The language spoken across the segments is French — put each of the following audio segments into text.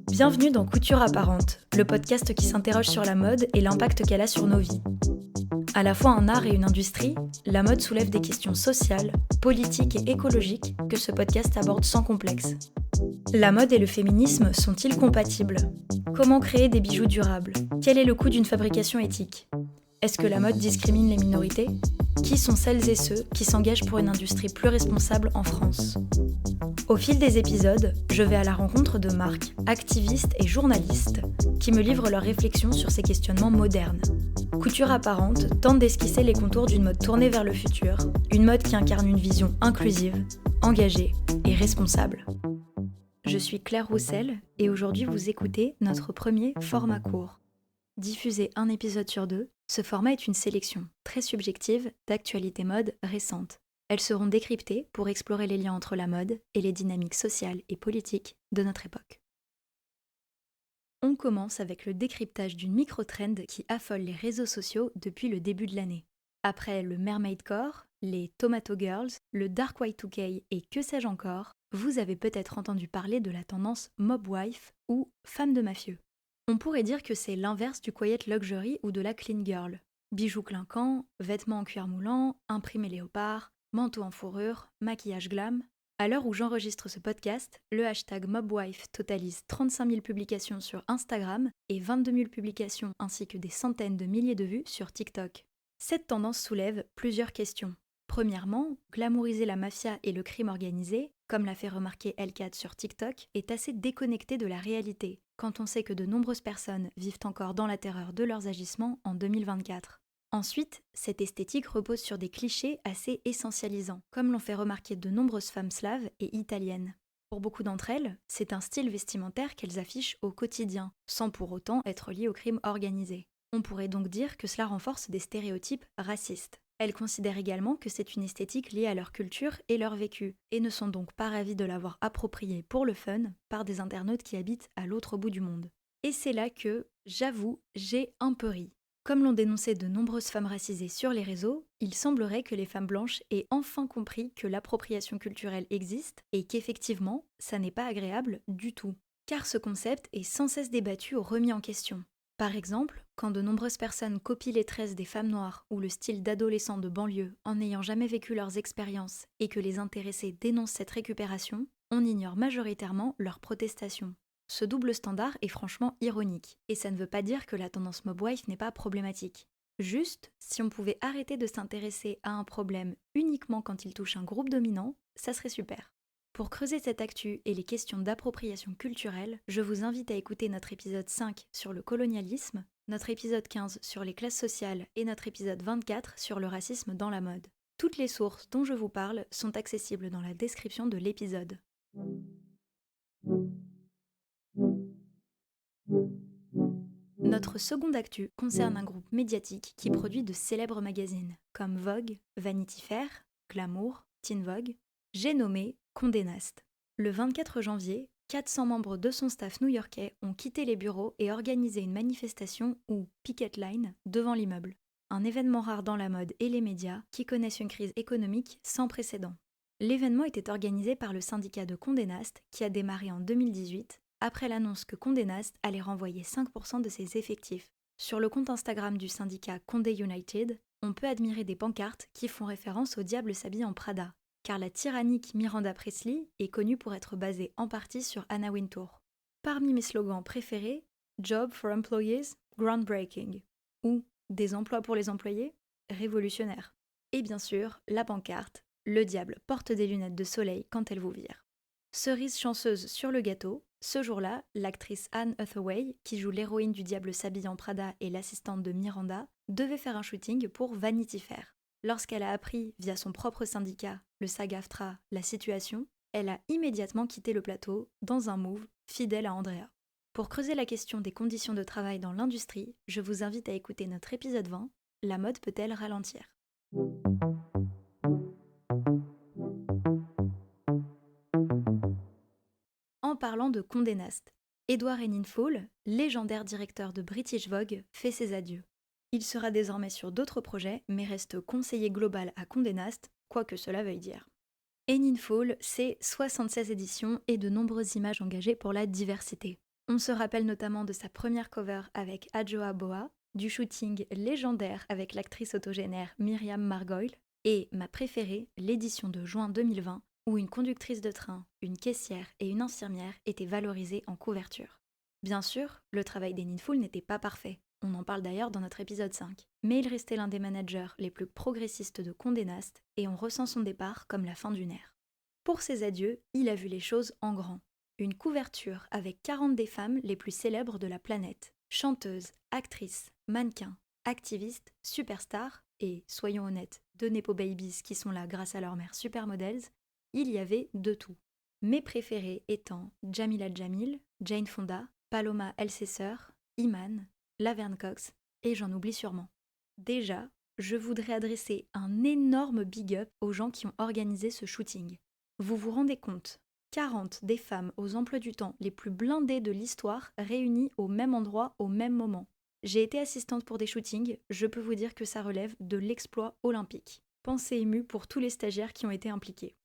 Bienvenue dans Couture apparente, le podcast qui s'interroge sur la mode et l'impact qu'elle a sur nos vies. À la fois un art et une industrie, la mode soulève des questions sociales, politiques et écologiques que ce podcast aborde sans complexe. La mode et le féminisme sont-ils compatibles ? Comment créer des bijoux durables ? Quel est le coût d'une fabrication éthique ? Est-ce que la mode discrimine les minorités ? Qui sont celles et ceux qui s'engagent pour une industrie plus responsable en France ? Au fil des épisodes, je vais à la rencontre de marques, activistes et journalistes qui me livrent leurs réflexions sur ces questionnements modernes. Couture apparente tente d'esquisser les contours d'une mode tournée vers le futur, une mode qui incarne une vision inclusive, engagée et responsable. Je suis Claire Roussel et aujourd'hui vous écoutez notre premier format court. Diffusé un épisode sur 2, ce format est une sélection très subjective d'actualités mode récentes. Elles seront décryptées pour explorer les liens entre la mode et les dynamiques sociales et politiques de notre époque. On commence avec le décryptage d'une micro-trend qui affole les réseaux sociaux depuis le début de l'année. Après le Mermaidcore, les Tomato Girls, le Dark Y2K et que sais-je encore, vous avez peut-être entendu parler de la tendance Mob Wife ou femme de mafieux. On pourrait dire que c'est l'inverse du quiet luxury ou de la clean girl. Bijoux clinquants, vêtements en cuir moulant, imprimés léopard, manteau en fourrure, maquillage glam. À l'heure où j'enregistre ce podcast, le hashtag MobWife totalise 35 000 publications sur Instagram et 22 000 publications ainsi que des centaines de milliers de vues sur TikTok. Cette tendance soulève plusieurs questions. Premièrement, glamouriser la mafia et le crime organisé, comme l'a fait remarquer L4 sur TikTok, est assez déconnecté de la réalité, quand on sait que de nombreuses personnes vivent encore dans la terreur de leurs agissements en 2024. Ensuite, cette esthétique repose sur des clichés assez essentialisants, comme l'ont fait remarquer de nombreuses femmes slaves et italiennes. Pour beaucoup d'entre elles, c'est un style vestimentaire qu'elles affichent au quotidien, sans pour autant être lié au crime organisé. On pourrait donc dire que cela renforce des stéréotypes racistes. Elles considèrent également que c'est une esthétique liée à leur culture et leur vécu, et ne sont donc pas ravies de l'avoir appropriée pour le fun par des internautes qui habitent à l'autre bout du monde. Et c'est là que, j'avoue, j'ai un peu ri. Comme l'ont dénoncé de nombreuses femmes racisées sur les réseaux, il semblerait que les femmes blanches aient enfin compris que l'appropriation culturelle existe et qu'effectivement, ça n'est pas agréable du tout. Car ce concept est sans cesse débattu ou remis en question. Par exemple, quand de nombreuses personnes copient les tresses des femmes noires ou le style d'adolescents de banlieue en n'ayant jamais vécu leurs expériences et que les intéressés dénoncent cette récupération, on ignore majoritairement leurs protestations. Ce double standard est franchement ironique, et ça ne veut pas dire que la tendance mobwife n'est pas problématique. Juste, si on pouvait arrêter de s'intéresser à un problème uniquement quand il touche un groupe dominant, ça serait super. Pour creuser cette actu et les questions d'appropriation culturelle, je vous invite à écouter notre épisode 5 sur le colonialisme, notre épisode 15 sur les classes sociales et notre épisode 24 sur le racisme dans la mode. Toutes les sources dont je vous parle sont accessibles dans la description de l'épisode. Notre seconde actu concerne un groupe médiatique qui produit de célèbres magazines, comme Vogue, Vanity Fair, Glamour, Teen Vogue. J'ai nommé Condé Nast. Le 24 janvier, 400 membres de son staff new-yorkais ont quitté les bureaux et organisé une manifestation ou picket line devant l'immeuble. Un événement rare dans la mode et les médias qui connaissent une crise économique sans précédent. L'événement était organisé par le syndicat de Condé Nast qui a démarré en 2018 après l'annonce que Condé Nast allait renvoyer 5% de ses effectifs. Sur le compte Instagram du syndicat Condé United, on peut admirer des pancartes qui font référence au diable s'habille en Prada, car la tyrannique Miranda Priestly est connue pour être basée en partie sur Anna Wintour. Parmi mes slogans préférés, Job for Employees, Groundbreaking, ou Des emplois pour les employés, révolutionnaire. Et bien sûr, la pancarte, le diable porte des lunettes de soleil quand elle vous vire. Cerise chanceuse sur le gâteau, ce jour-là, l'actrice Anne Hathaway, qui joue l'héroïne du Diable s'habille en Prada et l'assistante de Miranda, devait faire un shooting pour Vanity Fair. Lorsqu'elle a appris, via son propre syndicat, le SAG-AFTRA, la situation, elle a immédiatement quitté le plateau, dans un move fidèle à Andrea. Pour creuser la question des conditions de travail dans l'industrie, je vous invite à écouter notre épisode 20, La mode peut-elle ralentir ? En parlant de Condé Nast, Edward Enninful, légendaire directeur de British Vogue, fait ses adieux. Il sera désormais sur d'autres projets, mais reste conseiller global à Condé Nast, quoi que cela veuille dire. Eninful, c'est 76 éditions et de nombreuses images engagées pour la diversité. On se rappelle notamment de sa première cover avec Adjoa Boa, du shooting légendaire avec l'actrice autogénaire Myriam Margoyle, et ma préférée, l'édition de juin 2020, où une conductrice de train, une caissière et une infirmière étaient valorisées en couverture. Bien sûr, le travail d'Eninful n'était pas parfait, on en parle d'ailleurs dans notre épisode 5, mais il restait l'un des managers les plus progressistes de Condé Nast et on ressent son départ comme la fin d'une ère. Pour ses adieux, il a vu les choses en grand. Une couverture avec 40 des femmes les plus célèbres de la planète, chanteuses, actrices, mannequins, activistes, superstars et, soyons honnêtes, deux Nepo Babies qui sont là grâce à leur mère Supermodels, il y avait de tout. Mes préférés étant Jamila Jamil, Jane Fonda, Paloma Elsesser, Iman, Laverne Cox, et j'en oublie sûrement. Déjà, je voudrais adresser un énorme big up aux gens qui ont organisé ce shooting. Vous vous rendez compte, 40 des femmes aux emplois du temps les plus blindés de l'histoire réunies au même endroit au même moment. J'ai été assistante pour des shootings, je peux vous dire que ça relève de l'exploit olympique. Pensée émue pour tous les stagiaires qui ont été impliqués.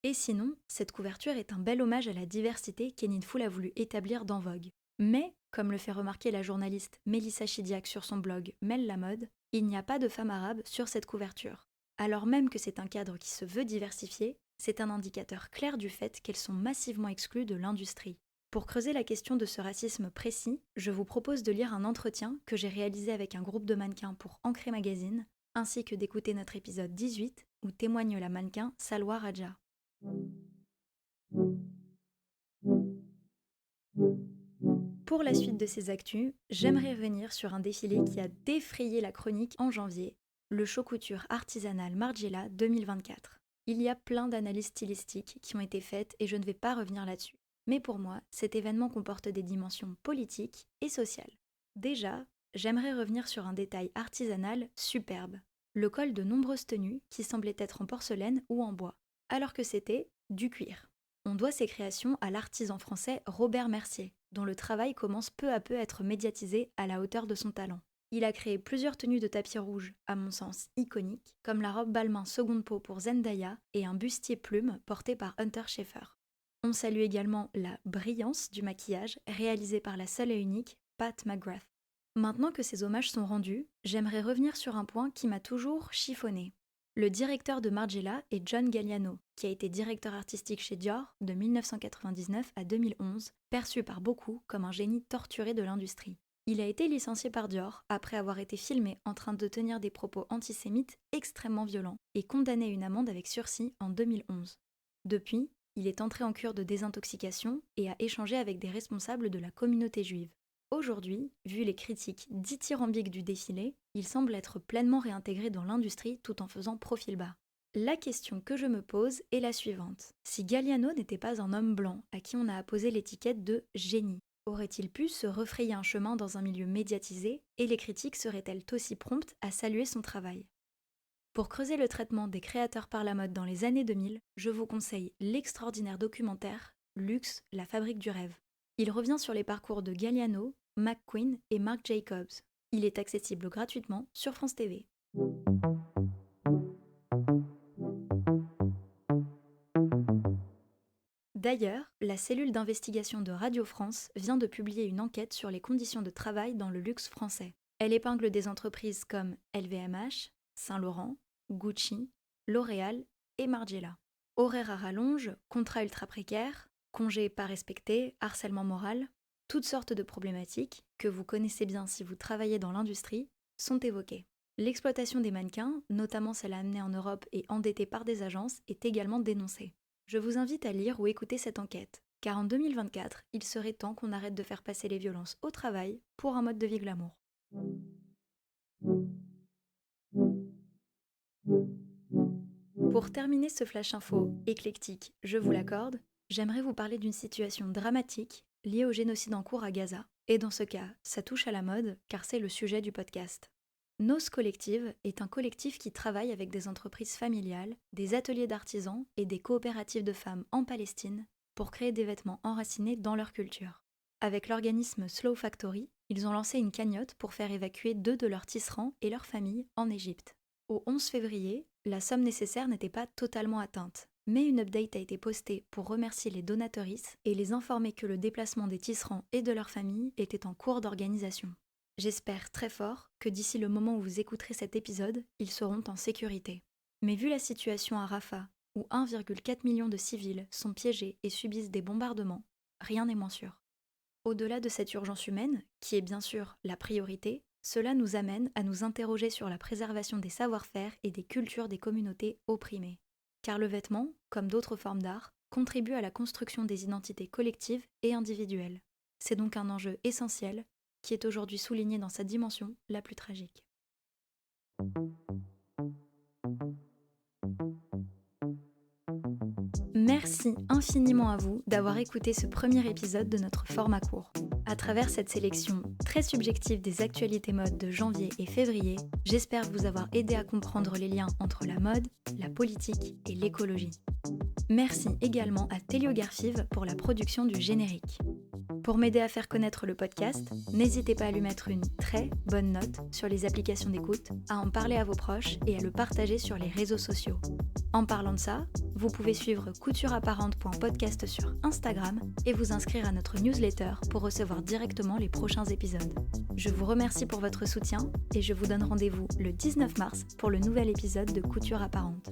Et sinon, cette couverture est un bel hommage à la diversité qu'Eninful a voulu établir dans Vogue. Mais, comme le fait remarquer la journaliste Mélissa Chidiac sur son blog Mêle la mode, il n'y a pas de femme arabe sur cette couverture. Alors même que c'est un cadre qui se veut diversifié, c'est un indicateur clair du fait qu'elles sont massivement exclues de l'industrie. Pour creuser la question de ce racisme précis, je vous propose de lire un entretien que j'ai réalisé avec un groupe de mannequins pour Ancré Magazine, ainsi que d'écouter notre épisode 18 où témoigne la mannequin Salwa Raja. Pour la suite de ces actus, j'aimerais revenir sur un défilé qui a défrayé la chronique en janvier, le show couture artisanal Margiela 2024. Il y a plein d'analyses stylistiques qui ont été faites et je ne vais pas revenir là-dessus. Mais pour moi, cet événement comporte des dimensions politiques et sociales. Déjà, j'aimerais revenir sur un détail artisanal superbe, le col de nombreuses tenues qui semblaient être en porcelaine ou en bois, alors que c'était du cuir. On doit ces créations à l'artisan français Robert Mercier, dont le travail commence peu à peu à être médiatisé à la hauteur de son talent. Il a créé plusieurs tenues de tapis rouge, à mon sens iconiques, comme la robe Balmain seconde peau pour Zendaya et un bustier plume porté par Hunter Schaeffer. On salue également la brillance du maquillage réalisé par la seule et unique Pat McGrath. Maintenant que ces hommages sont rendus, j'aimerais revenir sur un point qui m'a toujours chiffonné. Le directeur de Margiela est John Galliano, qui a été directeur artistique chez Dior de 1999 à 2011, perçu par beaucoup comme un génie torturé de l'industrie. Il a été licencié par Dior après avoir été filmé en train de tenir des propos antisémites extrêmement violents et condamné à une amende avec sursis en 2011. Depuis, il est entré en cure de désintoxication et a échangé avec des responsables de la communauté juive. Aujourd'hui, vu les critiques dithyrambiques du défilé, il semble être pleinement réintégré dans l'industrie tout en faisant profil bas. La question que je me pose est la suivante. Si Galliano n'était pas un homme blanc à qui on a apposé l'étiquette de génie, aurait-il pu se refrayer un chemin dans un milieu médiatisé et les critiques seraient-elles aussi promptes à saluer son travail ? Pour creuser le traitement des créateurs par la mode dans les années 2000, je vous conseille l'extraordinaire documentaire Luxe, la fabrique du rêve. Il revient sur les parcours de Galliano, McQueen et Marc Jacobs. Il est accessible gratuitement sur France TV. D'ailleurs, la cellule d'investigation de Radio France vient de publier une enquête sur les conditions de travail dans le luxe français. Elle épingle des entreprises comme LVMH, Saint-Laurent, Gucci, L'Oréal et Margiela. Horaires à rallonge, contrats ultra précaires, congés pas respectés, harcèlement moral, toutes sortes de problématiques, que vous connaissez bien si vous travaillez dans l'industrie, sont évoquées. L'exploitation des mannequins, notamment celle amenée en Europe et endettée par des agences, est également dénoncée. Je vous invite à lire ou écouter cette enquête, car en 2024, il serait temps qu'on arrête de faire passer les violences au travail pour un mode de vie glamour. Pour terminer ce flash info éclectique, je vous l'accorde, j'aimerais vous parler d'une situation dramatique liée au génocide en cours à Gaza. Et dans ce cas, ça touche à la mode, car c'est le sujet du podcast. Nos Collective est un collectif qui travaille avec des entreprises familiales, des ateliers d'artisans et des coopératives de femmes en Palestine pour créer des vêtements enracinés dans leur culture. Avec l'organisme Slow Factory, ils ont lancé une cagnotte pour faire évacuer 2 de leurs tisserands et leurs familles en Égypte. Au 11 février, la somme nécessaire n'était pas totalement atteinte, mais une update a été postée pour remercier les donatrices et les informer que le déplacement des tisserands et de leurs familles était en cours d'organisation. J'espère très fort que d'ici le moment où vous écouterez cet épisode, ils seront en sécurité. Mais vu la situation à Rafah, où 1,4 million de civils sont piégés et subissent des bombardements, rien n'est moins sûr. Au-delà de cette urgence humaine, qui est bien sûr la priorité, cela nous amène à nous interroger sur la préservation des savoir-faire et des cultures des communautés opprimées. Car le vêtement, comme d'autres formes d'art, contribue à la construction des identités collectives et individuelles. C'est donc un enjeu essentiel qui est aujourd'hui souligné dans sa dimension la plus tragique. Merci infiniment à vous d'avoir écouté ce premier épisode de notre format court. À travers cette sélection très subjective des actualités mode de janvier et février, j'espère vous avoir aidé à comprendre les liens entre la mode, la politique et l'écologie. Merci également à Télio Garfive pour la production du générique. Pour m'aider à faire connaître le podcast, n'hésitez pas à lui mettre une très bonne note sur les applications d'écoute, à en parler à vos proches et à le partager sur les réseaux sociaux. En parlant de ça, vous pouvez suivre coutureapparente.podcast sur Instagram et vous inscrire à notre newsletter pour recevoir directement les prochains épisodes. Je vous remercie pour votre soutien et je vous donne rendez-vous le 19 mars pour le nouvel épisode de Couture Apparente.